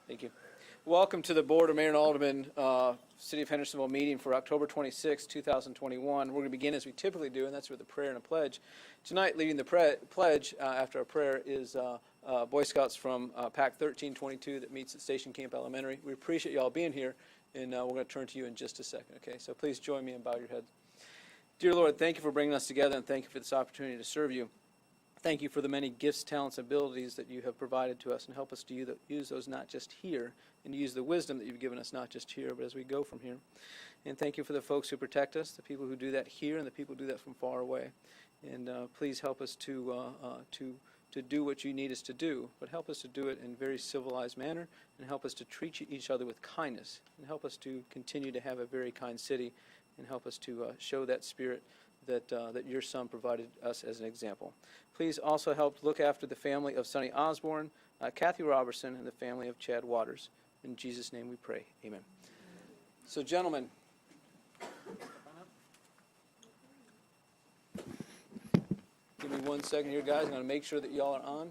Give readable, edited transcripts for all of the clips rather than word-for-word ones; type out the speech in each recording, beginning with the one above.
Thank you. Welcome to the Board of Mayor and Aldermen City of Hendersonville meeting for October 26, 2021. We're going to begin as we typically do, and that's with a prayer and a pledge. Tonight, leading the pledge after our prayer is Boy Scouts from Pack 1322 that meets at Station Camp Elementary. We appreciate you all being here, and we're going to turn to you in just a second, okay? So please join me and bow your heads. Dear Lord, thank you for bringing us together, and thank you for this opportunity to serve you. Thank you for the many gifts, talents, and abilities that you have provided to us, and help us to use those not just here, and use the wisdom that you've given us not just here, but as we go from here. And thank you for the folks who protect us, the people who do that here, and the people who do that from far away. And please help us to do what you need us to do, but help us to do it in a very civilized manner, and help us to treat each other with kindness, and help us to continue to have a very kind city, and help us to show that spirit that your son provided us as an example. Please also help look after the family of Sonny Osborne, Kathy Robertson, and the family of Chad Waters. In Jesus' name we pray. Amen. So, gentlemen, give me 1 second here, guys. I'm going to make sure that y'all are on.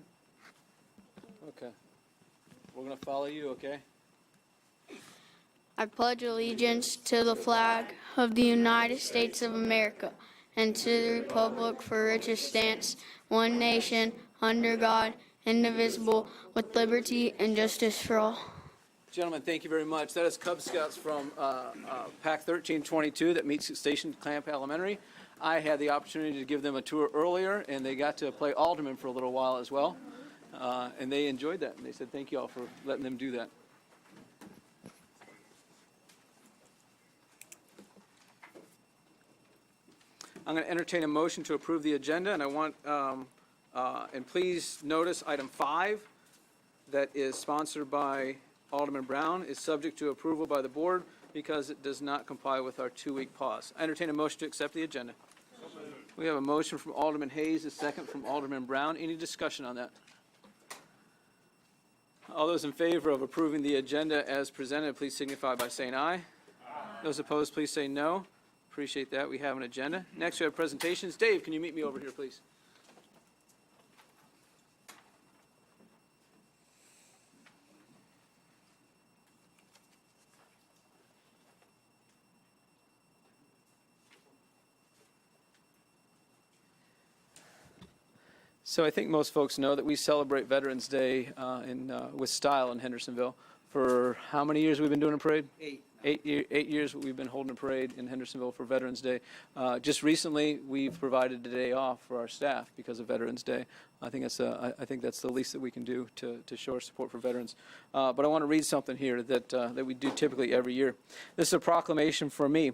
Okay. We're going to follow you, okay? I pledge allegiance to the flag of the United States of America and to the republic for which it stands, one nation, under God, indivisible, with liberty and justice for all. Gentlemen, thank you very much. That is Cub Scouts from Pack 1322 that meets at Station Camp Elementary. I had the opportunity to give them a tour earlier, and they got to play Aldermen for a little while as well, and they enjoyed that. And they said thank you all for letting them do that. I'm going to entertain a motion to approve the agenda, and I want, and please notice item 5 that is sponsored by Alderman Brown is subject to approval by the board because it does not comply with our 2-week pause. I entertain a motion to accept the agenda. We have a motion from Alderman Hayes, a second from Alderman Brown. Any discussion on that? All those in favor of approving the agenda as presented, please signify by saying aye. Aye. Those opposed, please say no. Appreciate that. We have an agenda. Next, we have presentations. Dave, can you meet me over here, please? So I think most folks know that we celebrate Veterans Day with style in Hendersonville. For how many years we've been doing a parade? 8 years we've been holding a parade in Hendersonville for Veterans Day. Just recently, we've provided a day off for our staff because of Veterans Day. I think that's the least that we can do to show our support for veterans. But I want to read something here that we do typically every year. This is a proclamation for me.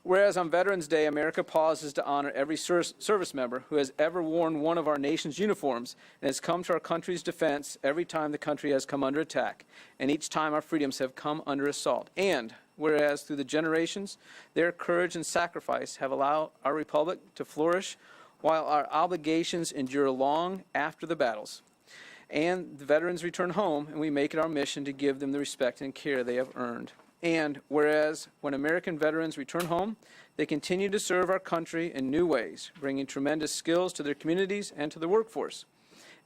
Whereas on Veterans Day, America pauses to honor every service member who has ever worn one of our nation's uniforms and has come to our country's defense every time the country has come under attack, and each time our freedoms have come under assault. And whereas through the generations, their courage and sacrifice have allowed our republic to flourish while our obligations endure long after the battles. And the veterans return home, and we make it our mission to give them the respect and care they have earned. And whereas when American veterans return home, they continue to serve our country in new ways, bringing tremendous skills to their communities and to the workforce.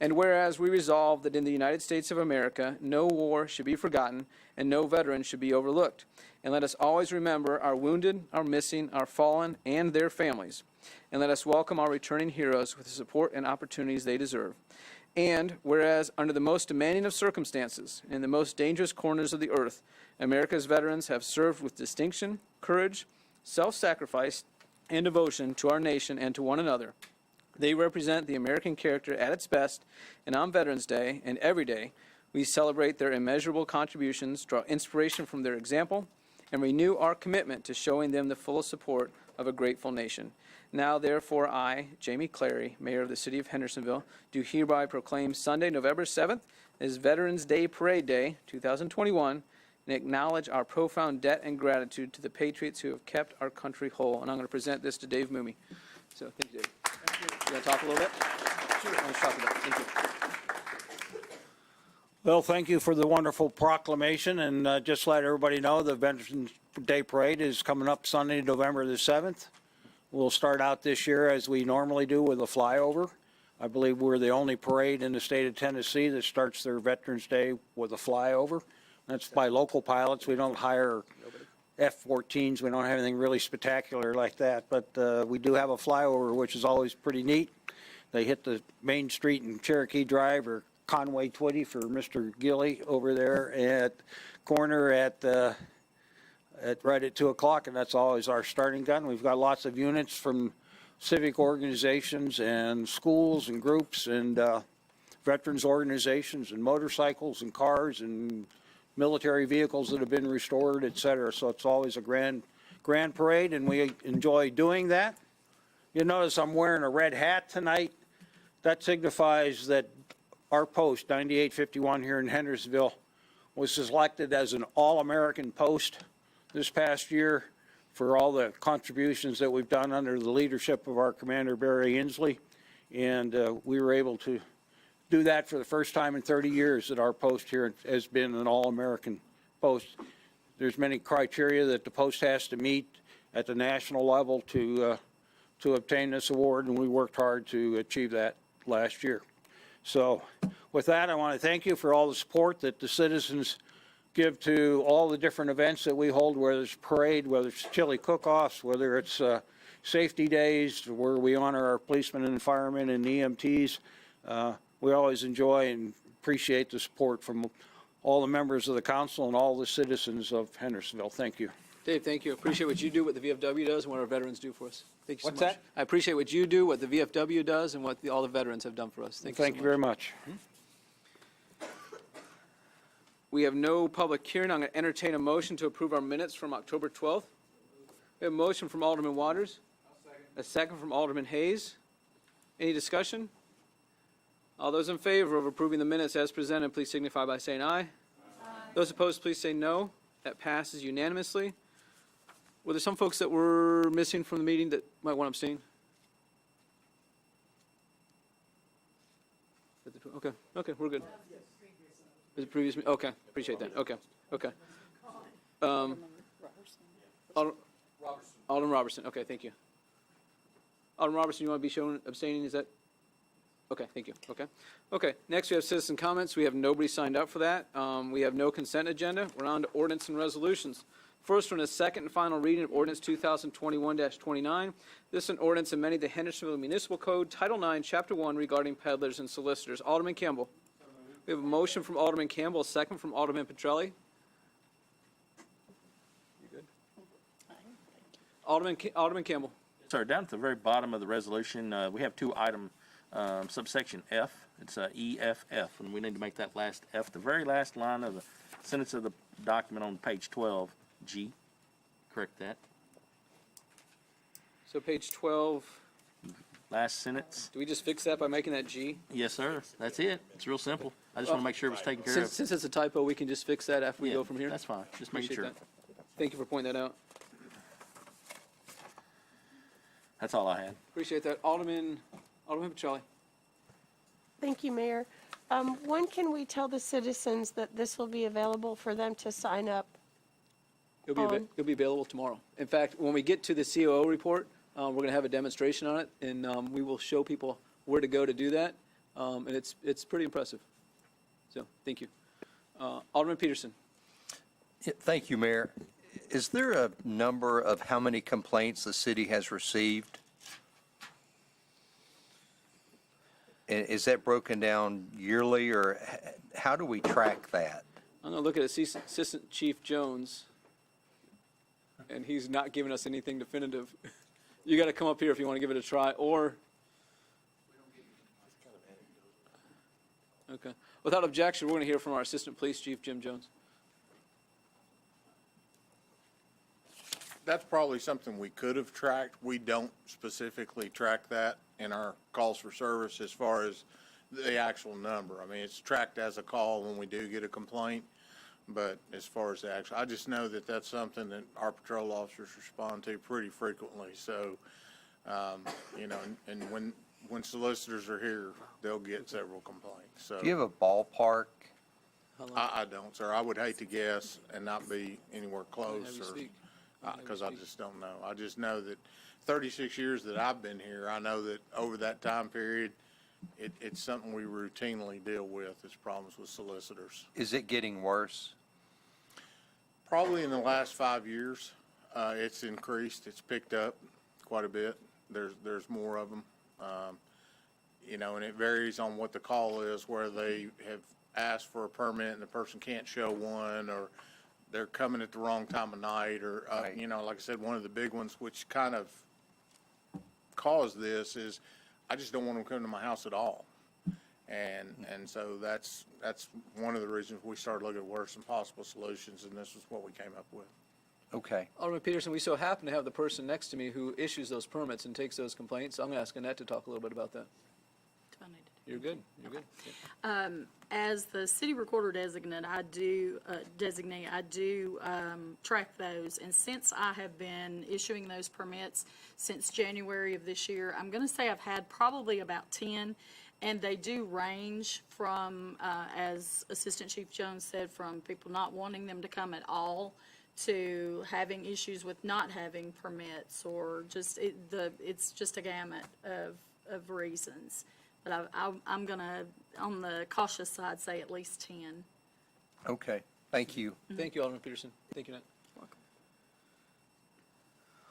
And whereas we resolve that in the United States of America, no war should be forgotten and no veteran should be overlooked. And let us always remember our wounded, our missing, our fallen, and their families. And let us welcome our returning heroes with the support and opportunities they deserve. And whereas under the most demanding of circumstances, in the most dangerous corners of the earth, America's veterans have served with distinction, courage, self-sacrifice, and devotion to our nation and to one another. They represent the American character at its best, and on Veterans Day and every day, we celebrate their immeasurable contributions, draw inspiration from their example, and renew our commitment to showing them the fullest support of a grateful nation. Now, therefore, I, Jamie Clary, Mayor of the City of Hendersonville, do hereby proclaim Sunday, November 7th as Veterans Day Parade Day 2021, and acknowledge our profound debt and gratitude to the patriots who have kept our country whole. And I'm going to present this to Dave Moomey. So, thank you, Dave. Thank you. You want to talk a little bit? Sure. Let's talk about it. Thank you. Well, thank you for the wonderful proclamation, and just let everybody know the Veterans Day Parade is coming up Sunday, November the 7th. We'll start out this year as we normally do with a flyover. I believe we're the only parade in the state of Tennessee that starts their Veterans Day with a flyover. That's by local pilots. We don't hire F-14s. We don't have anything really spectacular like that, but we do have a flyover, which is always pretty neat. They hit the main street in Cherokee Drive or Conway Twitty for Mr. Gilly over there at corner at right at 2 o'clock, and that's always our starting gun. We've got lots of units from civic organizations and schools and groups and veterans organizations and motorcycles and cars and military vehicles that have been restored, et cetera. So it's always a grand parade, and we enjoy doing that. You'll notice I'm wearing a red hat tonight. That signifies that our post, 9851 here in Hendersonville, was selected as an All-American post this past year for all the contributions that we've done under the leadership of our Commander Barry Inslee. And we were able to do that for the first time in 30 years that our post here has been an All-American post. There's many criteria that the post has to meet at the national level to obtain this award, and we worked hard to achieve that last year. So with that, I want to thank you for all the support that the citizens give to all the different events that we hold, whether it's parade, whether it's chili cook-offs, whether it's safety days where we honor our policemen and firemen and EMTs. We always enjoy and appreciate the support from all the members of the council and all the citizens of Hendersonville. Thank you. Dave, thank you. I appreciate what you do, what the VFW does, and what our veterans do for us. Thank you so much. What's that? I appreciate what you do, what the VFW does, and what all the veterans have done for us. Thank you very much. We have no public hearing. I'm going to entertain a motion to approve our minutes from October 12th. We have a motion from Alderman Waters. A second from Alderman Hayes. Any discussion? All those in favor of approving the minutes as presented, please signify by saying aye. Aye. Those opposed, please say no. That passes unanimously. Were there some folks that were missing from the meeting that might want to abstain? Okay, we're good. Is it previous? Okay, appreciate that. Okay. Alderman Robertson. Okay, thank you. Alderman Robertson, you want to be shown abstaining? Is that? Okay, thank you. Okay. Next, we have citizen comments. We have nobody signed up for that. We have no consent agenda. We're on to ordinance and resolutions. First one is second and final reading of Ordinance 2021-29. This is an ordinance amending the Hendersonville Municipal Code, Title 9, Chapter 1, regarding peddlers and solicitors. Alderman Campbell. We have a motion from Alderman Campbell, a second from Alderman Petrelli. You good? Alderman Campbell. Sir, down at the very bottom of the resolution, we have two item subsection F. It's EFF, and we need to make that last F the very last line of the sentence of the document on page 12. G. Correct that. So page 12. Last sentence. Do we just fix that by making that G? Yes, sir. That's it. It's real simple. I just want to make sure it was taken care of. Since it's a typo, we can just fix that after we Yeah, go from here? That's fine. Just making Appreciate sure. that. Thank you for pointing that out. That's all I had. Appreciate that. Alderman Petrelli. Thank you, Mayor. When can we tell the citizens that this will be available for them to sign up? It'll be available tomorrow. In fact, when we get to the COO report, we're going to have a demonstration on it, and we will show people where to go to do that, and it's pretty impressive. So, thank you. Alderman Peterson. Yeah, thank you, Mayor. Is there a number of how many complaints the city has received? And is that broken down yearly, or how do we track that? I'm going to look at Assistant Chief Jones, and he's not giving us anything definitive. You got to come up here if you want to give it a try, or... Okay. Without objection, we're going to hear from our Assistant Police Chief, Jim Jones. That's probably something we could have tracked. We don't specifically track that in our calls for service as far as the actual number. I mean, it's tracked as a call when we do get a complaint, but as far as the actual, I just know that that's something that our patrol officers respond to pretty frequently. So, and when solicitors are here, they'll get several complaints. So Do you have a ballpark? I don't, sir. I would hate to guess and not be anywhere close, Have you or speak. because I just don't know. I just know that 36 years that I've been here, I know that over that time period, it's something we routinely deal with, is problems with solicitors. Is it getting worse? Probably in the last 5 years, it's increased, it's picked up quite a bit. There's more of them. You know, and it varies on what the call is, where they have asked for a permit and the person can't show one, or they're coming at the wrong time of night, or, Right. you know, like I said, one of the big ones, which kind of caused this, is I just don't want them coming to my house at all. And so that's one of the reasons we started looking at worse and possible solutions, and this is what we came up with. Okay. Alderman Peterson, we so happen to have the person next to me who issues those permits and takes those complaints. I'm going to ask Annette to talk a little bit about that. You're good. You're good. Yeah. As the city recorder designate, I do track those. And since I have been issuing those permits since January of this year, I'm going to say I've had probably about 10. And they do range from, as Assistant Chief Jones said, from people not wanting them to come at all to having issues with not having permits, or just, it's just a gamut of reasons. But I'm going to, on the cautious side, say at least 10. Okay. Thank you. Thank you, Alderman Peterson. Thank you, Annette.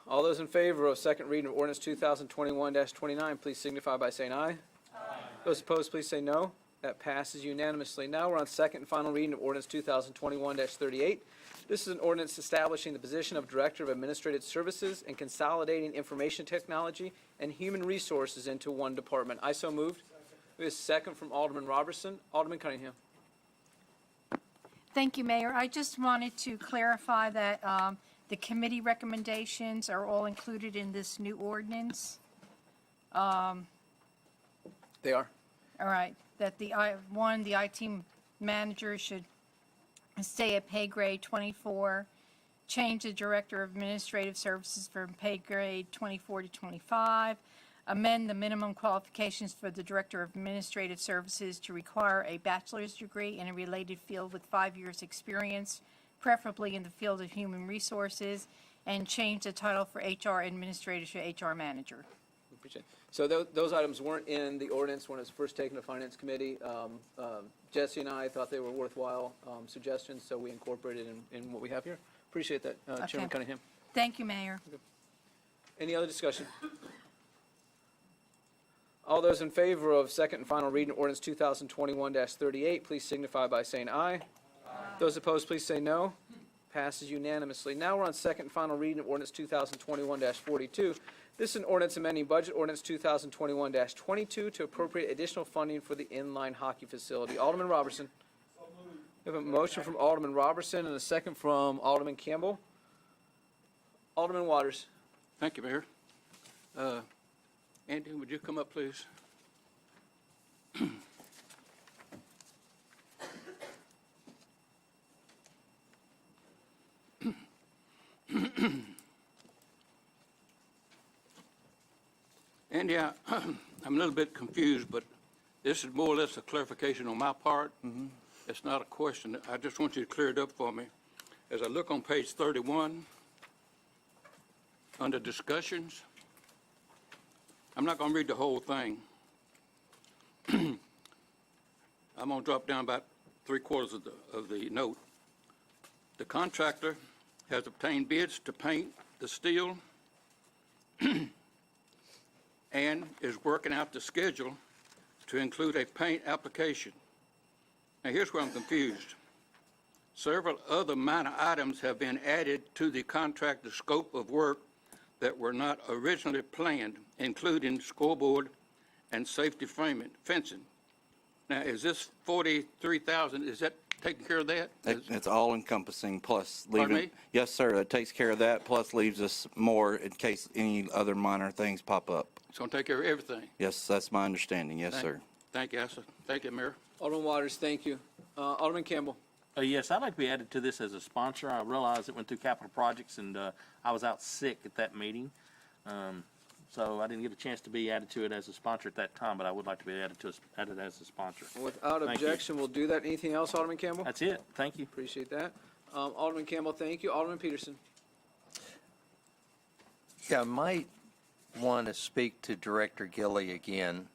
All those in favor of second reading of ordinance 2021-29, please signify by saying aye. Aye. Those opposed, please say no. That passes unanimously. Now we're on second and final reading of ordinance 2021-38. This is an ordinance establishing the position of Director of Administrative Services and consolidating information technology and human resources into one department. I so moved. We have a second from Alderman Robertson. Alderman Cunningham. Thank you, Mayor. I just wanted to clarify that the committee recommendations are all included in this new ordinance. They are. All right, that the IT manager should stay at pay grade 24, change the Director of Administrative Services from pay grade 24 to 25, amend the minimum qualifications for the Director of Administrative Services to require a bachelor's degree in a related field with 5 years' experience, preferably in the field of human resources, and change the title for HR Administrator to HR Manager. Appreciate it. So those items weren't in the ordinance when it was first taken to Finance Committee. Jesse and I thought they were worthwhile suggestions, so we incorporated in what we have here. Appreciate that, Chairman Cunningham. Thank you, Mayor. Any other discussion? All those in favor of second and final reading of ordinance 2021-38, please signify by saying aye. Aye. Those opposed, please say no. Passes unanimously. Now we're on second and final reading of ordinance 2021-42. This is an ordinance amending budget ordinance 2021-22 to appropriate additional funding for the inline hockey facility. Alderman Robertson. We have a motion from Alderman Robertson and a second from Alderman Campbell. Alderman Waters. Thank you, Mayor. Andy, would you come up, please? Andy, I'm a little bit confused, but this is more or less a clarification on my part. It's not a question. I just want you to clear it up for me. As I look on page 31, under discussions, I'm not going to read the whole thing. I'm going to drop down about 3/4 of the note. The contractor has obtained bids to paint the steel and is working out the schedule to include a paint application. Now, here's where I'm confused. Several other minor items have been added to the contractor scope of work that were not originally planned, including scoreboard and safety fencing. Now, is this $43,000, is that taking care of that? It's all encompassing, plus Pardon leaving. me? Yes, sir, it takes care of that, plus leaves us more in case any other minor things pop up. It's going to take care of everything? Yes, that's my understanding, yes, sir. Thank you, Asa. Thank you, Mayor. Alderman Waters, thank you. Alderman Campbell. Yes, I'd like to be added to this as a sponsor. I realized it went through capital projects, and I was out sick at that meeting. So I didn't get a chance to be added to it as a sponsor at that time, but I would like to be added as a sponsor. Without Thank you. objection, we'll do that. Anything else, Alderman Campbell? That's it. Thank you. Appreciate that. Alderman Campbell, thank you. Alderman Peterson. Yeah, I might want to speak to Director Gilly again.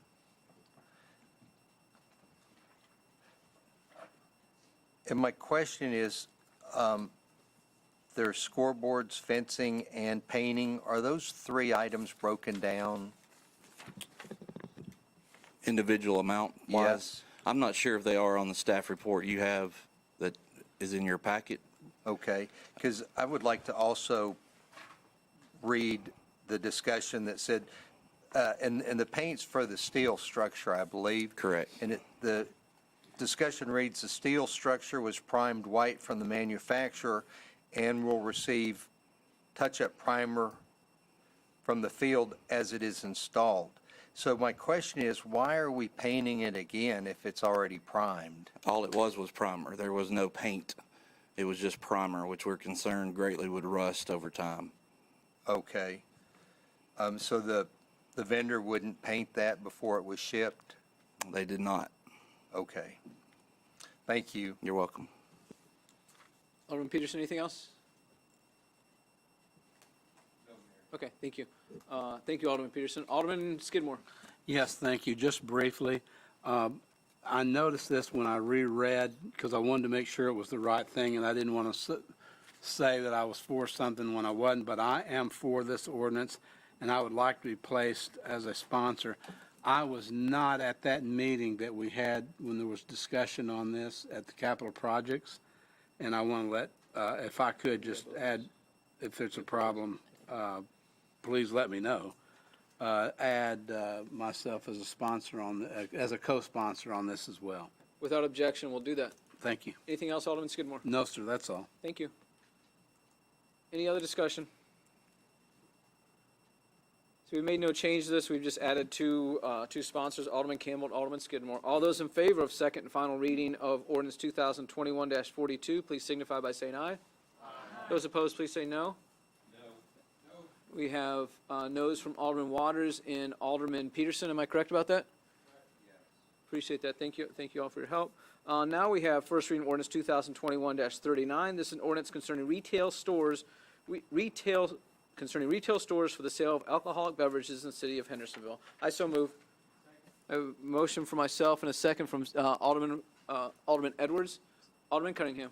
And my question is, there's scoreboards, fencing, and painting. Are those 3 items broken down? Individual amount wise? Yes. I'm not sure if they are on the staff report you have that is in your packet. Okay, because I would like to also read the discussion that said, and the paint's for the steel structure, I believe. Correct. And the discussion reads, the steel structure was primed white from the manufacturer and will receive touch-up primer from the field as it is installed. So my question is, why are we painting it again if it's already primed? All it was primer. There was no paint. It was just primer, which we're concerned greatly would rust over time. Okay. So the vendor wouldn't paint that before it was shipped? They did not. Okay. Thank you. You're welcome. Alderman Peterson, anything else? Okay, thank you. Thank you, Alderman Peterson. Alderman Skidmore. Yes, thank you. Just briefly, I noticed this when I reread because I wanted to make sure it was the right thing, and I didn't want to say that I was for something when I wasn't, but I am for this ordinance, and I would like to be placed as a sponsor. I was not at that meeting that we had when there was discussion on this at the capital projects, and I want to let, if I could just add, if there's a problem, please let me know. Add myself as a sponsor on, as a co-sponsor on this as well. Without objection, we'll do that. Thank you. Anything else, Alderman Skidmore? No, sir, that's all. Thank you. Any other discussion? So we made no change to this. We've just added two sponsors, Alderman Campbell and Alderman Skidmore. All those in favor of second and final reading of Ordinance 2021-42, please signify by saying aye. Aye. Those opposed, please say no. We have noes from Alderman Waters and Alderman Peterson. Am I correct about that? Yes. Appreciate that. Thank you. Thank you all for your help. Now we have first reading ordinance 2021-39. This is an ordinance concerning retail stores, concerning retail stores for the sale of alcoholic beverages in the city of Hendersonville. I so move. I have a motion for myself and a second from Alderman Edwards. Alderman Cunningham.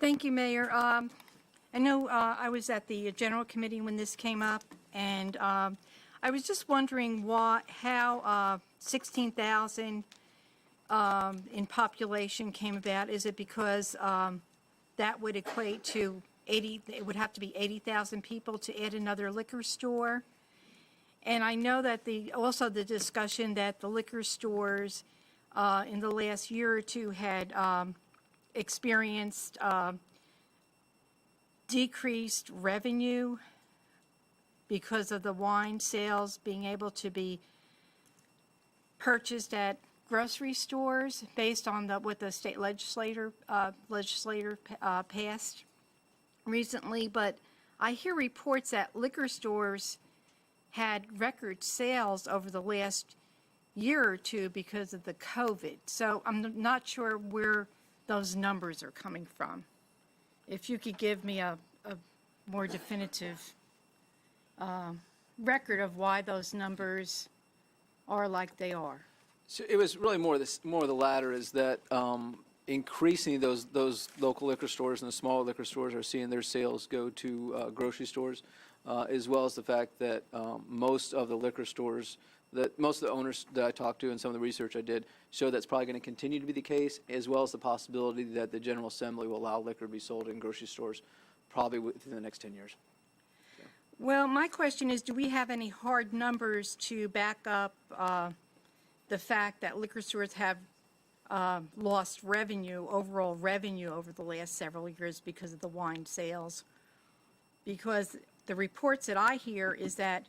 Thank you, Mayor. I know I was at the General Committee when this came up, and I was just wondering how 16,000 in population came about. Is it because that would equate to it would have to be 80,000 people to add another liquor store? And I know that also the discussion that the liquor stores in the last year or two had experienced decreased revenue because of the wine sales being able to be purchased at grocery stores based on what the state legislator passed recently. But I hear reports that liquor stores had record sales over the last year or two because of the COVID. So I'm not sure where those numbers are coming from. If you could give me a more definitive record of why those numbers are like they are. So it was really more of the latter, is that increasingly those local liquor stores and the smaller liquor stores are seeing their sales go to grocery stores, as well as the fact that most of the liquor stores, that most of the owners that I talked to and some of the research I did show that's probably going to continue to be the case, as well as the possibility that the General Assembly will allow liquor to be sold in grocery stores probably within the next 10 years. Well, my question is, do we have any hard numbers to back up the fact that liquor stores have lost overall revenue over the last several years because of the wine sales? Because the reports that I hear is that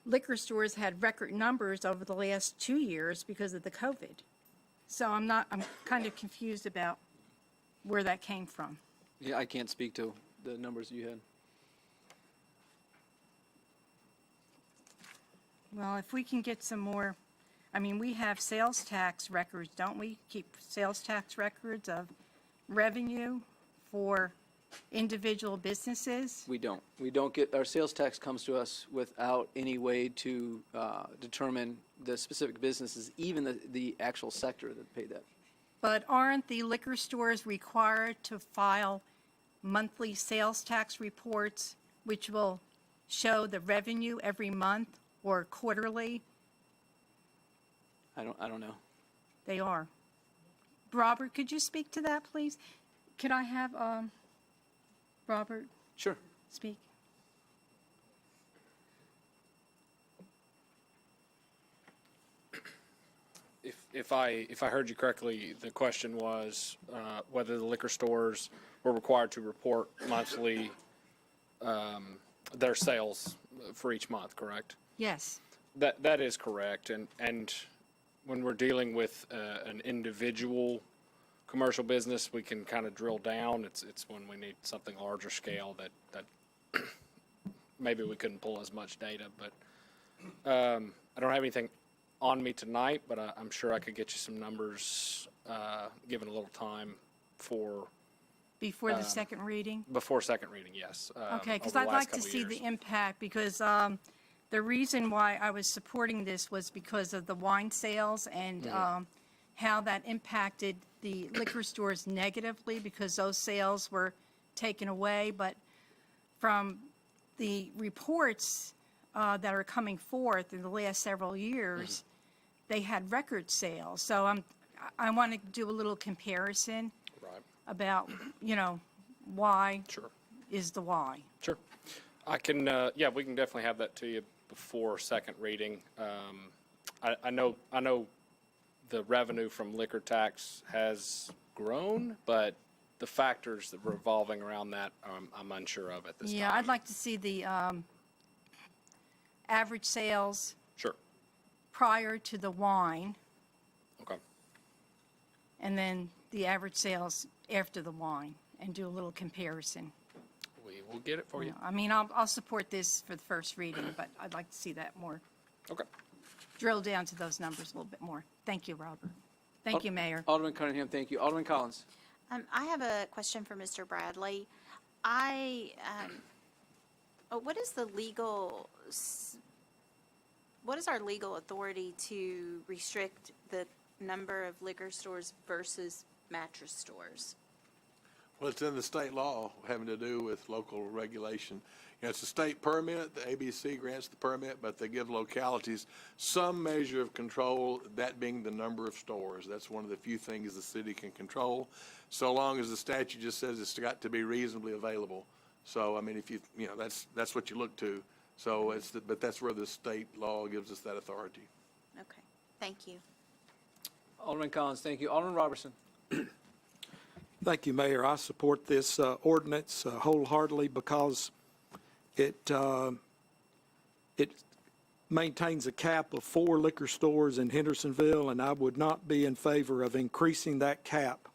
liquor stores had record numbers over the last 2 years because of the COVID. So I'm kind of confused about where that came from. Yeah, I can't speak to the numbers you had. Well, if we can get some more, I mean, we have sales tax records, don't we? Keep sales tax records of revenue for individual businesses? We don't. We don't get, our sales tax comes to us without any way to determine the specific businesses, even the actual sector that paid that. But aren't the liquor stores required to file monthly sales tax reports, which will show the revenue every month or quarterly. I don't know. They are. Robert, could you speak to that, please? Could I have Robert Sure. speak? If I heard you correctly, the question was whether the liquor stores were required to report monthly their sales for each month, correct? Yes. That is correct, and when we're dealing with an individual commercial business, we can kind of drill down. It's when we need something larger scale that maybe we couldn't pull as much data, but I don't have anything on me tonight, but I'm sure I could get you some numbers given a little time for. Before the second reading? Before second reading, yes. Okay, because over the I'd last like to couple see years. the impact, because the reason why I was supporting this was because of the wine sales and how that impacted the liquor stores negatively, because those sales were taken away. But from the reports that are coming forth in the last several years, they had record sales. So I want to do a little comparison Right. about, why Sure. is the why. Sure. I can, yeah, we can definitely have that to you before second reading. I know the revenue from liquor tax has grown, but the factors that were revolving around that, I'm unsure of at this time. Yeah, I'd like to see the average sales Sure. prior to the wine, Okay. and then the average sales after the wine, and do a little comparison. We will get it for you. I mean, I'll support this for the first reading, but I'd like to see that more, Okay. drill down to those numbers a little bit more. Thank you, Robert. Thank you, Mayor. Alderman Cunningham, thank you. Alderman Collins. I have a question for Mr. Bradley. What is our legal authority to restrict the number of liquor stores versus mattress stores? Well, it's in the state law having to do with local regulation. It's a state permit, the ABC grants the permit, but they give localities some measure of control, that being the number of stores. That's one of the few things the city can control, so long as the statute just says it's got to be reasonably available. So, I mean, if that's what you look to. So but that's where the state law gives us that authority. Okay, thank you. Alderman Collins, thank you. Alderman Robertson. Thank you, Mayor. I support this ordinance wholeheartedly because it maintains a cap of 4 liquor stores in Hendersonville, and I would not be in favor of increasing that cap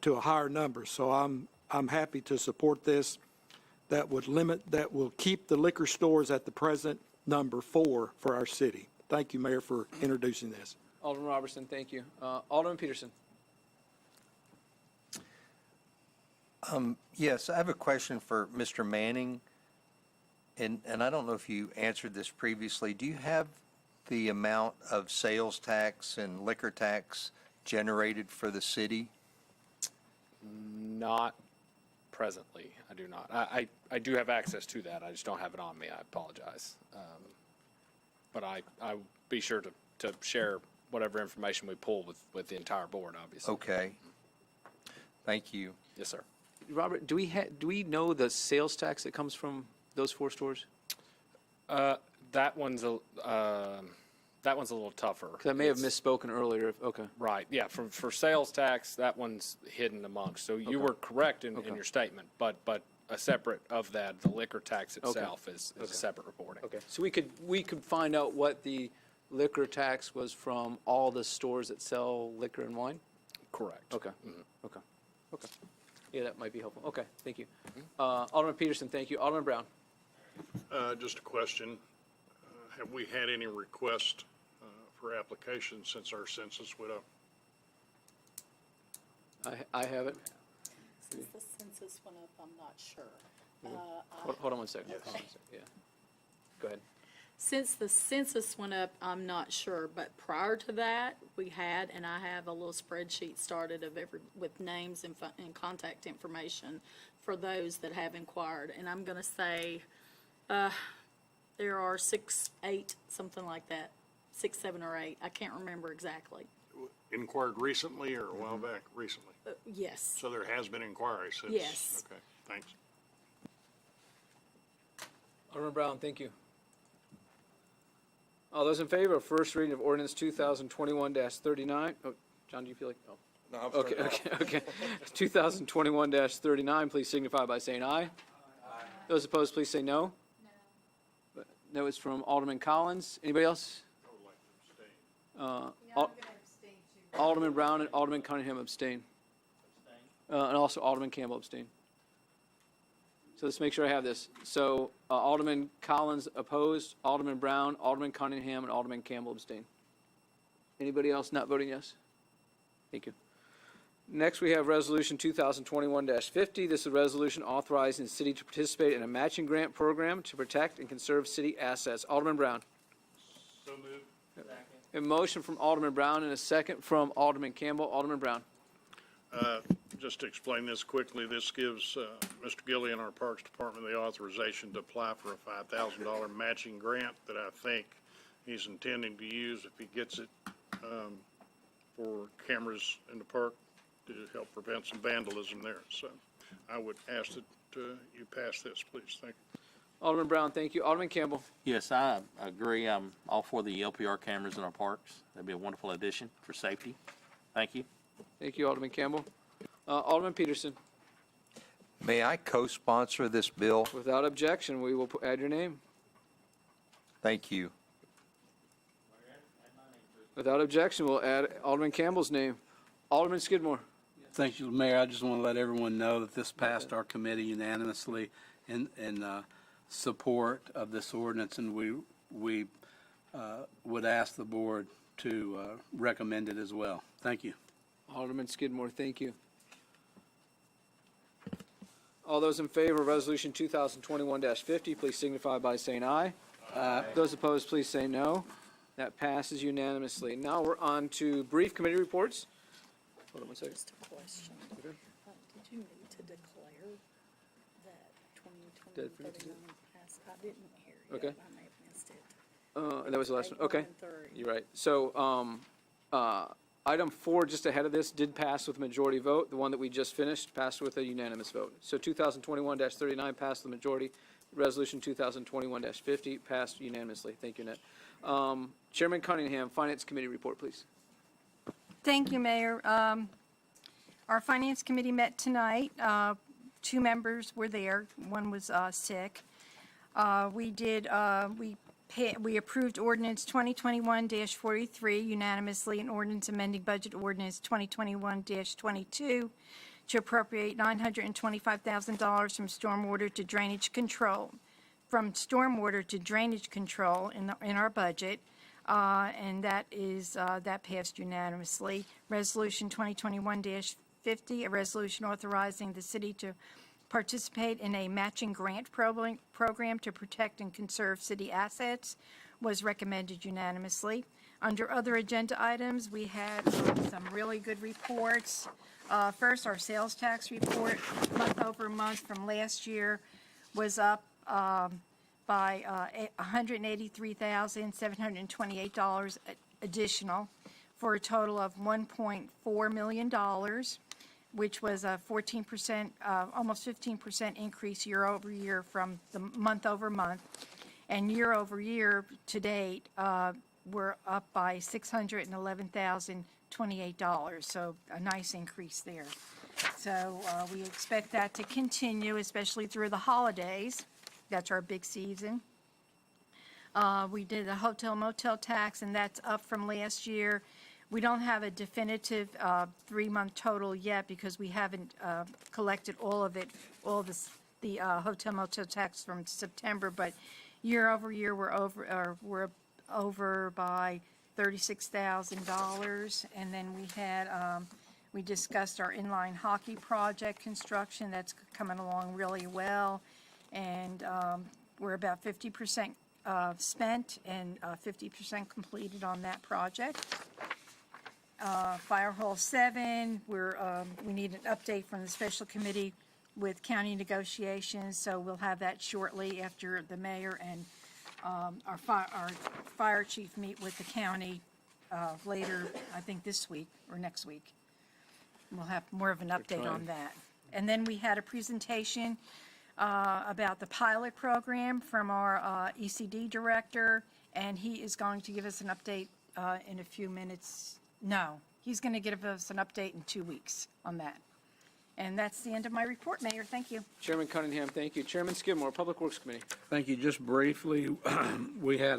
to a higher number. So I'm happy to support this. That will keep the liquor stores at the present number 4 for our city. Thank you, Mayor, for introducing this. Alderman Robertson, thank you. Alderman Peterson. Yes, I have a question for Mr. Manning, and I don't know if you answered this previously. Do you have the amount of sales tax and liquor tax generated for the city? Not presently. I do not. I do have access to that. I just don't have it on me. I apologize. But I'll be sure to share whatever information we pull with the entire board, obviously. Okay. Thank you. Yes, sir. Robert, do we know the sales tax that comes from those 4 stores? That one's a little tougher. Because I may have misspoken earlier. Okay. Right, yeah, for sales tax, that one's hidden amongst. So you were correct in your statement, but a separate of that, the liquor tax itself is a separate reporting. Okay. So we could find out what the liquor tax was from all the stores that sell liquor and wine? Correct. Okay. Okay. Okay. Yeah, that might be helpful. Okay, thank you. Alderman Peterson, thank you. Alderman Brown. Just a question. Have we had any requests for applications since our census went up? I haven't. Since the census went up, I'm not sure. Hold on one second. Hold on one second. Yeah. Go ahead. Since the census went up, I'm not sure, but prior to that, we had, and I have a little spreadsheet started with names and contact information for those that have inquired. And I'm going to say there are 6, 8, something like that, 6, 7, or 8. I can't remember exactly. Inquired recently or a while back? Recently. Yes. So there has been inquiry since? Yes. Okay, thanks. Alderman Brown, thank you. All those in favor of first reading of ordinance 2021-39? Oh, John, do you feel like, oh. No, I'm Okay. 2021-39, please signify by saying aye. Aye. Those opposed, please say no. No. No is from Alderman Collins. Anybody else? Alderman Brown and Alderman Cunningham abstain. And also Alderman Campbell abstain. So let's make sure I have this. So Alderman Collins opposed, Alderman Brown, Alderman Cunningham, and Alderman Campbell abstain. Anybody else not voting yes? Thank you. Next, we have Resolution 2021-50. This is a resolution authorizing the city to participate in a matching grant program to protect and conserve city assets. Alderman Brown. So moved. A motion from Alderman Brown and a second from Alderman Campbell. Alderman Brown. Just to explain this quickly, this gives Mr. Gillian, our Parks Department, the authorization to apply for a $5,000 matching grant that I think he's intending to use if he gets it for cameras in the park to help prevent some vandalism there. So I would ask that you pass this, please. Thank you. Alderman Brown, thank you. Alderman Campbell. Yes, I agree. I'm all for the LPR cameras in our parks. That'd be a wonderful addition for safety. Thank you. Thank you, Alderman Campbell. Alderman Peterson. May I co-sponsor this bill? Without objection, we will add your name. Thank you. Without objection, we'll add Alderman Campbell's name. Alderman Skidmore. Thank you, Mayor. I just want to let everyone know that this passed our committee unanimously in support of this ordinance, and we would ask the board to recommend it as well. Thank you. Alderman Skidmore, thank you. All those in favor of Resolution 2021-50, please signify by saying aye. Aye. Those opposed, please say no. That passes unanimously. Now we're on to brief committee reports. Hold on one second. Just a question. Okay. Did you need to declare that 2020-39 passed? I didn't hear you. Okay. I may have missed it. That was the last one. Okay. 8, 1, and 3. You're right. So item 4, just ahead of this, did pass with a majority vote. The one that we just finished passed with a unanimous vote. So 2021-39 passed with a majority. Resolution 2021-50 passed unanimously. Thank you, Annette. Chairman Cunningham, Finance Committee report, please. Thank you, Mayor. Our Finance Committee met tonight. 2 members were there. One was sick. We approved Ordinance 2021-43 unanimously, and Ordinance amending Budget Ordinance 2021-22 to appropriate $925,000 from stormwater to drainage control, in our budget, and that passed unanimously. Resolution 2021-50, a resolution authorizing the city to participate in a matching grant program to protect and conserve city assets, was recommended unanimously. Under other agenda items, we had some really good reports. First, our sales tax report, month over month from last year, was up by $183,728 additional, for a total of $1.4 million, which was a 14%, almost 15% increase year over year from the month over month. And year over year to date, we're up by $611,028, so a nice increase there. So we expect that to continue, especially through the holidays. That's our big season. We did the hotel motel tax, and that's up from last year. We don't have a definitive 3-month total yet because we haven't collected all of it, the hotel motel tax from September. But year over year, we're over by $36,000. And then we discussed our inline hockey project construction. That's coming along really well, and we're about 50% spent and 50% completed on that project. Fire Hall 7, we need an update from the special committee with county negotiations, so we'll have that shortly after the mayor and our fire chief meet with the county later, I think this week or next week. We'll have more of an update on that. And then we had a presentation about the pilot program from our ECD director, and he is going to give us an update in a few minutes. No, he's going to give us an update in 2 weeks on that. And that's the end of my report, Mayor. Thank you. Chairman Cunningham, thank you. Chairman Skidmore, Public Works Committee. Thank you. Just briefly, we had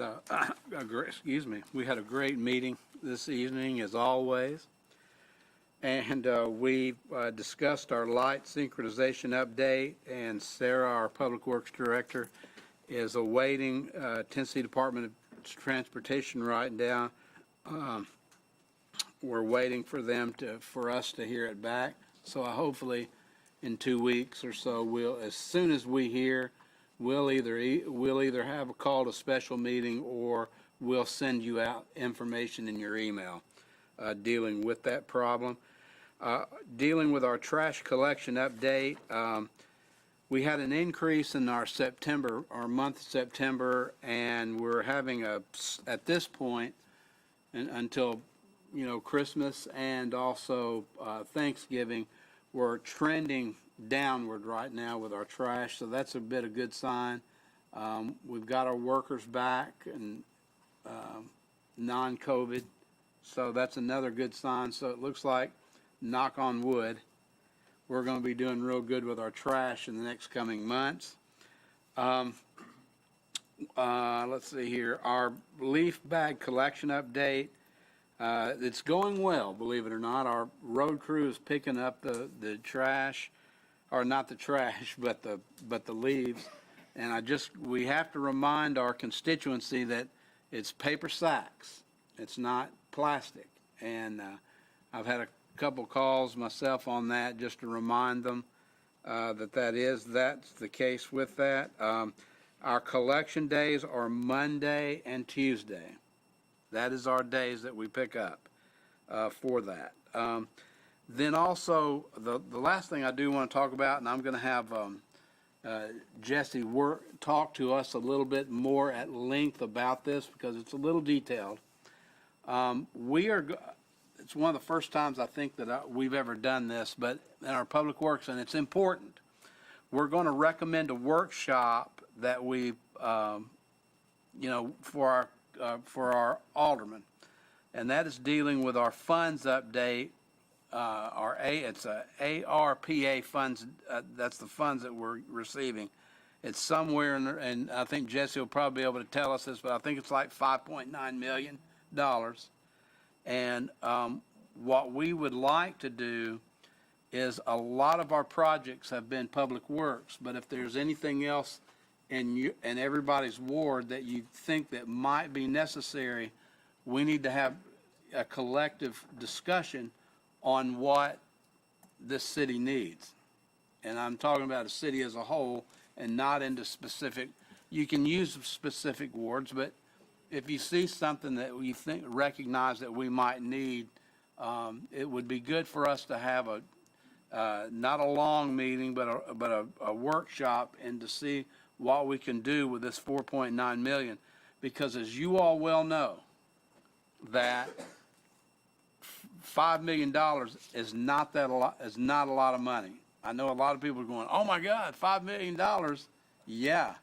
we had a great meeting this evening, as always. And we discussed our light synchronization update, and Sarah, our Public Works Director, is awaiting Tennessee Department of Transportation right now. We're waiting for them for us to hear it back. So hopefully in 2 weeks or so, as soon as we hear, we'll either have a call to special meeting or we'll send you out information in your email dealing with that problem. Dealing with our trash collection update, we had an increase in our month of September, and we're having at this point, until Christmas and also Thanksgiving, we're trending downward right now with our trash, so that's a bit of good sign. We've got our workers back and non-COVID, so that's another good sign. So it looks like, knock on wood, we're going to be doing real good with our trash in the next coming months. Let's see here. Our leaf bag collection update. It's going well, believe it or not. Our road crew is picking up the trash, or not the trash, but the leaves. And we have to remind our constituency that it's paper sacks. It's not plastic. And I've had a couple calls myself on that just to remind them that's the case with that. Our collection days are Monday and Tuesday. That is our days that we pick up for that. Then also, the last thing I do want to talk about, and I'm going to have Jesse talk to us a little bit more at length about this because it's a little detailed. It's one of the first times I think that we've ever done this, but in our Public Works, and it's important. We're going to recommend a workshop that we, for our aldermen, and that is dealing with our funds update. It's a ARPA funds. That's the funds that we're receiving. It's somewhere and I think Jesse will probably be able to tell us this, but I think it's like $5.9 million. And what we would like to do is a lot of our projects have been public works, but if there's anything else in everybody's ward that you think that might be necessary, we need to have a collective discussion on what this city needs. And I'm talking about a city as a whole and not into specific. You can use specific wards, but if you see something that you recognize that we might need, it would be good for us to have not a long meeting, but a workshop, and to see what we can do with this $4.9 million. Because as you all well know, that $5 million is not a lot of money. I know a lot of people are going, oh my God, $5 million. Yeah.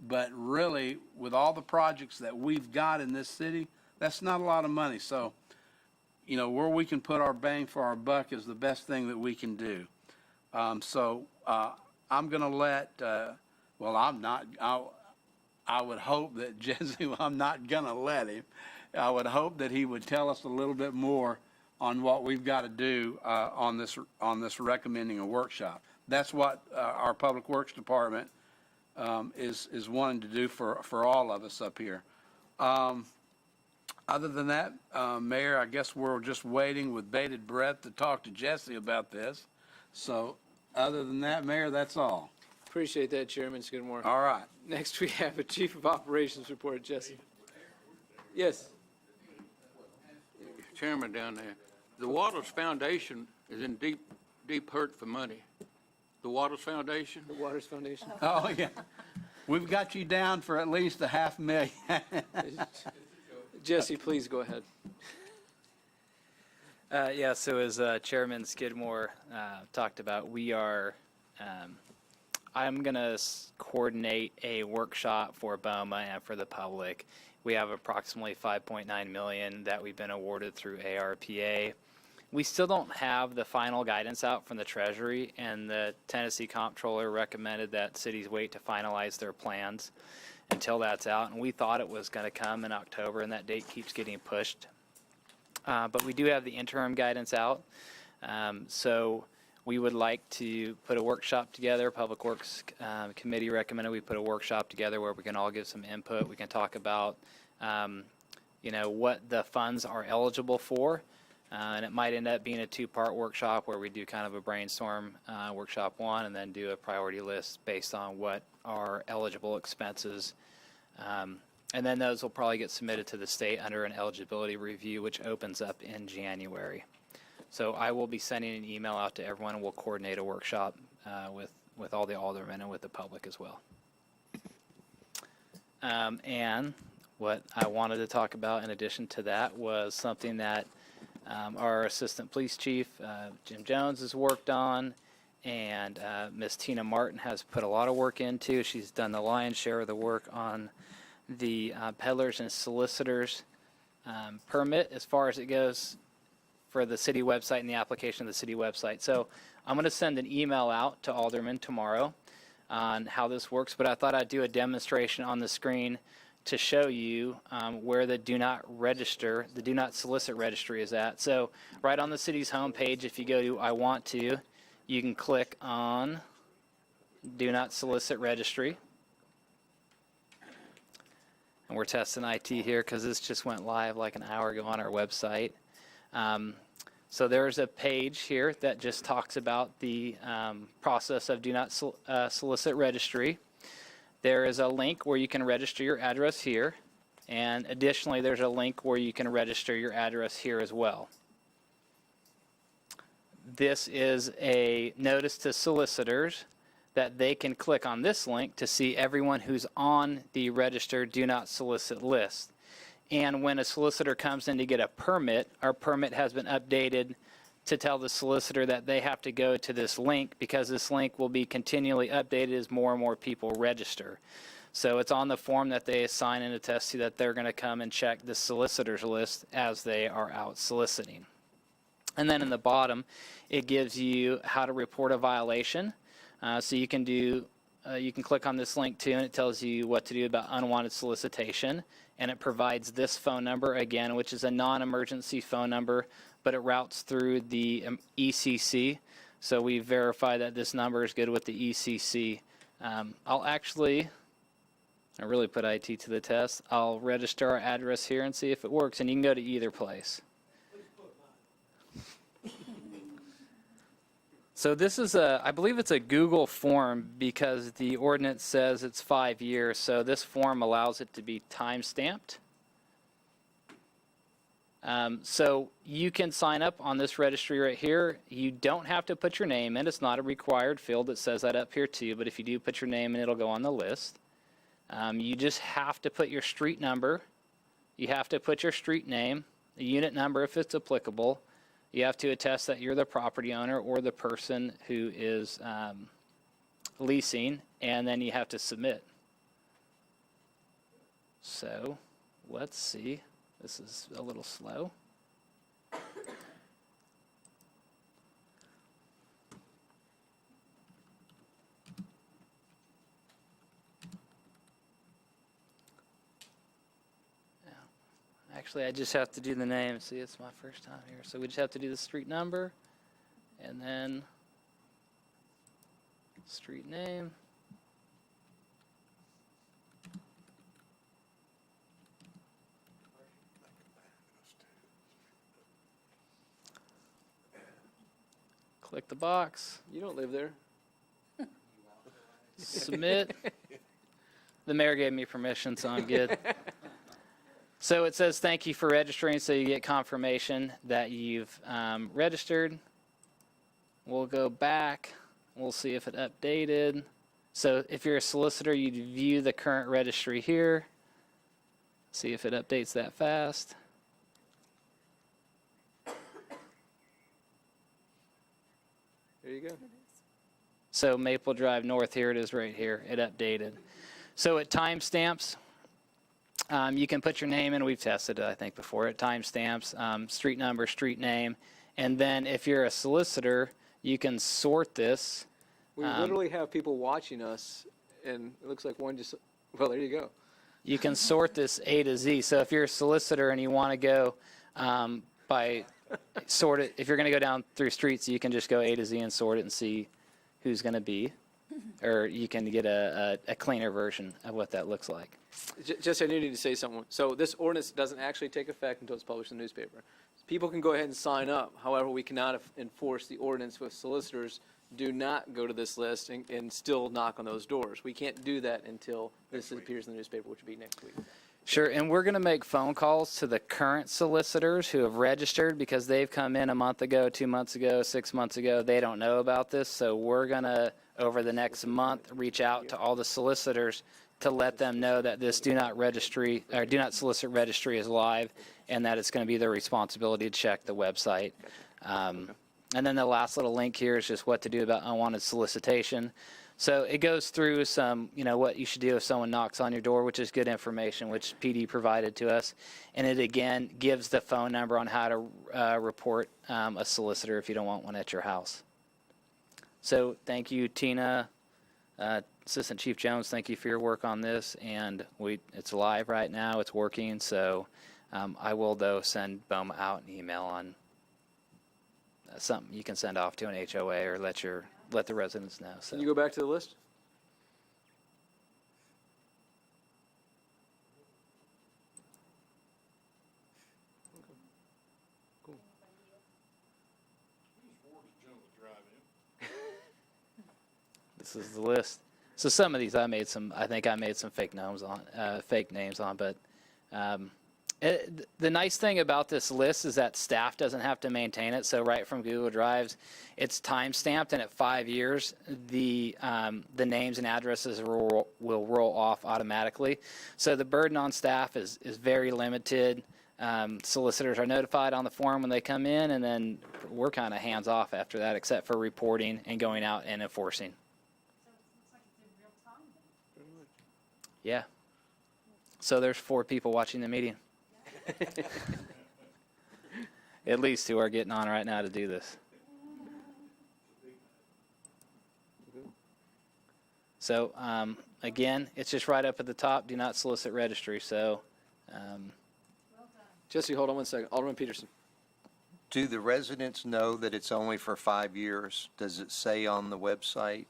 But really, with all the projects that we've got in this city, that's not a lot of money. So, where we can put our bang for our buck is the best thing that we can do. I'm going to let, I would hope that Jesse, I'm not going to let him. I would hope that he would tell us a little bit more on what we've got to do on this recommending a workshop. That's what our Public Works Department is wanting to do for all of us up here. Other than that, Mayor, I guess we're just waiting with bated breath to talk to Jesse about this. So other than that, Mayor, that's all. Appreciate that, Chairman Skidmore. All right. Next, we have a Chief of Operations report. Jesse. Yes. Chairman down there, the Waters Foundation is in deep hurt for money. The Waters Foundation? The Waters Foundation. Oh, yeah. We've got you down for at least a $500,000. Jesse, please go ahead. Yeah, so as Chairman Skidmore talked about, I'm going to coordinate a workshop for BOMA and for the public. We have approximately $5.9 million that we've been awarded through ARPA. We still don't have the final guidance out from the Treasury, and the Tennessee Comptroller recommended that cities wait to finalize their plans until that's out, and we thought it was going to come in October, and that date keeps getting pushed. But we do have the interim guidance out, so we would like to put a workshop together. Public Works Committee recommended we put a workshop together where we can all give some input. We can talk about, what the funds are eligible for. And it might end up being a two-part workshop where we do kind of a brainstorm workshop 1 and then do a priority list based on what are eligible expenses. And then those will probably get submitted to the state under an eligibility review, which opens up in January. So I will be sending an email out to everyone, and we'll coordinate a workshop with all the aldermen and with the public as well. And what I wanted to talk about in addition to that was something that our Assistant Police Chief, Jim Jones, has worked on, and Miss Tina Martin has put a lot of work into. She's done the lion's share of the work on the peddlers and solicitors permit as far as it goes for the city website and the application of the city website. So I'm going to send an email out to aldermen tomorrow on how this works, but I thought I'd do a demonstration on the screen to show you where the do not solicit registry is at. So right on the city's homepage, if you go to I want to, you can click on do not solicit registry. And we're testing IT here because this just went live like an hour ago on our website. So there's a page here that just talks about the process of do not solicit registry. There is a link where you can register your address here, and additionally there's a link where you can register your address here as well. This is a notice to solicitors that they can click on this link to see everyone who's on the registered do not solicit list. And when a solicitor comes in to get a permit, our permit has been updated to tell the solicitor that they have to go to this link because this link will be continually updated as more and more people register. So it's on the form that they assign and attest to that they're going to come and check the solicitor's list as they are out soliciting. And then in the bottom, it gives you how to report a violation. So you can click on this link too, and it tells you what to do about unwanted solicitation. And it provides this phone number again, which is a non-emergency phone number, but it routes through the ECC. So we verify that this number is good with the ECC. I really put IT to the test. I'll register our address here and see if it works, and you can go to either place. So this is I believe it's a Google form because the ordinance says it's 5 years. So this form allows it to be time-stamped. So you can sign up on this registry right here. You don't have to put your name in. It's not a required field. It says that up here too. But if you do put your name in, it'll go on the list. You just have to put your street number. You have to put your street name, the unit number if it's applicable. You have to attest that you're the property owner or the person who is leasing, and then you have to submit. So let's see. This is a little slow. Actually, I just have to do the name. See, it's my first time here. So we just have to do the street number and then street name. Click the box. You don't live there. Submit. The mayor gave me permission, so I'm good. So it says thank you for registering, so you get confirmation that you've registered. We'll go back We'll see if it updated. So if you're a solicitor, you'd view the current registry here. See if it updates that fast. There you go. So Maple Drive North, here it is right here. It updated. So at timestamps, you can put your name in. We've tested it, I think, before. At timestamps, street number, street name. And then if you're a solicitor, you can sort this. We literally have people watching us, and it looks like one just, well, there you go. You can sort this A to Z. So if you're a solicitor and you want to go by sort it, if you're going to go down through streets, you can just go A to Z and sort it and see who's going to be. Or you can get a cleaner version of what that looks like. Jesse, I do need to say something. So this ordinance doesn't actually take effect until it's published in the newspaper. People can go ahead and sign up. However, we cannot enforce the ordinance with solicitors. Do not go to this list and still knock on those doors. We can't do that until this appears in the newspaper, which will be next week. Sure, and we're going to make phone calls to the current solicitors who have registered because they've come in a month ago, 2 months ago, 6 months ago. They don't know about this, so we're going to, over the next month, reach out to all the solicitors to let them know that this do not solicit registry is live and that it's going to be their responsibility to check the website. And then the last little link here is just what to do about unwanted solicitation. So it goes through some, what you should do if someone knocks on your door, which is good information, which PD provided to us. And it, again, gives the phone number on how to report a solicitor if you don't want one at your house. So thank you, Tina. Assistant Chief Jones, thank you for your work on this. And it's live right now. It's working. So I will, though, send BOMA out an email on something you can send off to an HOA or let the residents know. So. Can you go back to the list? Cool. This is the list. So some of these I think I made some fake names on, but the nice thing about this list is that staff doesn't have to maintain it. So right from Google Drives, it's time-stamped, and at 5 years, the names and addresses will roll off automatically. So the burden on staff is very limited. Solicitors are notified on the form when they come in, and then we're kind of hands-off after that, except for reporting and going out and enforcing. Yeah. So there's 4 people watching the meeting. At least who are getting on right now to do this. So again, it's just right up at the top. Do not solicit registry. So, Jesse, hold on one second. Alderman Peterson. Do the residents know that it's only for 5 years? Does it say on the website?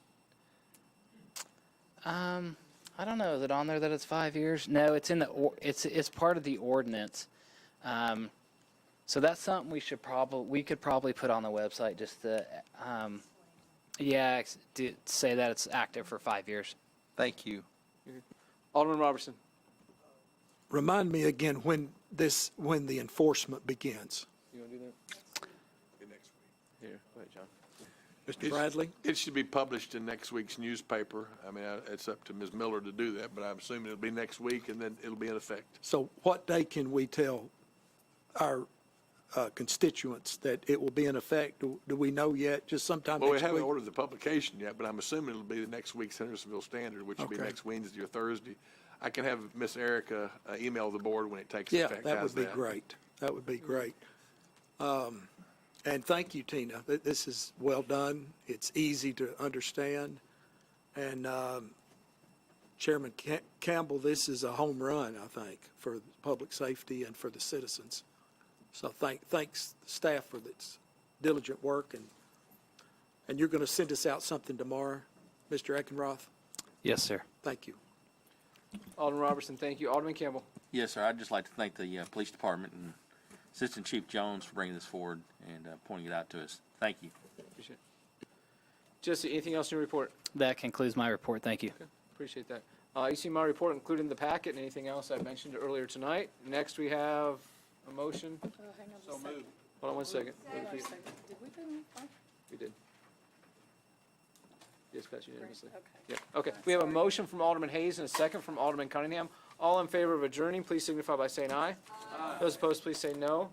I don't know. Is it on there that it's 5 years? No, it's in it's part of the ordinance. So that's something we could probably put on the website just to, say that it's active for 5 years. Thank you. Alderman Robertson. Remind me again when the enforcement begins. You want to do that? Next week. Here, go ahead, John. Mr. Bradley? It should be published in next week's newspaper. I mean, it's up to Ms. Miller to do that, but I'm assuming it'll be next week, and then it'll be in effect. So what day can we tell our constituents that it will be in effect? Do we know yet? Just sometime Well, we next week? haven't ordered the publication yet, but I'm assuming it'll be the next week's Hendersonville Standard, which will be Okay. next Wednesday or Thursday. I can have Miss Erica email the board when it takes Yeah, effect. that How's would be great. That would be great. And thank you, Tina. This is well done. It's easy to understand. And Chairman Campbell, this is a home run, I think, for public safety and for the citizens. So thanks staff for this diligent work. And you're going to send us out something tomorrow, Mr. Eckenroth? Yes, sir. Thank you. Alderman Robertson, thank you. Alderman Campbell. Yes, sir. I'd just like to thank the police department and Assistant Chief Jones for bringing this forward and pointing it out to us. Thank you. Appreciate it. Jesse, anything else in your report? That concludes my report. Thank you. Okay, appreciate that. You see my report included in the packet and anything else I mentioned earlier tonight. Next, we have a motion. Hang on a second. Hold on one second. Did we do one? We did. Yes, passed unanimously. Yeah, okay. We have a motion from Alderman Hayes and a second from Alderman Cunningham. All in favor of adjourning, please signify by saying aye. Those opposed, please say no.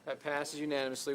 That passes unanimously.